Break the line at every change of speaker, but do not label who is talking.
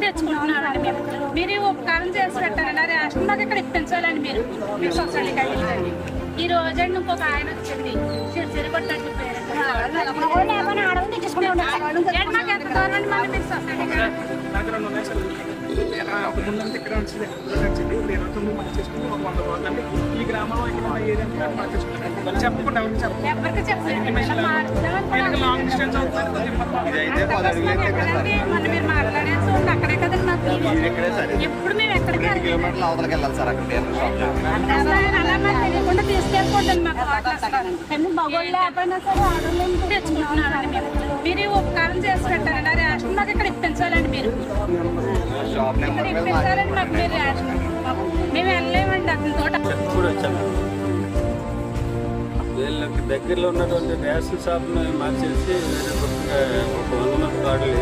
తెచ్చుకుంటున్నారండి మేము. మీరు ఉపకారం చేసి పెట్టాలండి. ఆ రేషన్ మాకు ఇక్కడ ఇప్పించాలండి మీరు సొసైటీ కలిగిందండి. ఈ రోజండి ఇంకొక ఆయన వచ్చింది సిరిపట్టు పేరు మాకు ఎంత దూరం అండి మళ్ళీ మీరు సొసైటీ
ఈ గ్రామంలో చెప్పకుండా
ఎవరికి చెప్పలేదు.
లాంగ్ డిస్టెన్స్ అవుతుంది.
మొన్న మీరు మాట్లాడేసి ఉంది అక్కడే కదండి మాకు. ఎప్పుడు మేము ఎక్కడికి అలా మాకు తెలియకుండా తీసుకెళ్ళిపోతుంది మాకు. తెచ్చుకుంటున్నారండి మేము. మీరు ఉపకారం చేసి పెట్టాలండి. ఆ రేషన్ మాకు ఇక్కడ ఇప్పించాలండి మీరు. ఇక్కడ ఇప్పించాలండి మాకు మీరు రేషన్. మేము వెళ్ళలేమండి అతనితో.
వీళ్ళకి దగ్గరలో ఉన్నటువంటి రేషన్ షాప్ని మార్చేసి వేరే కొత్తగా 100 మంది కార్డులు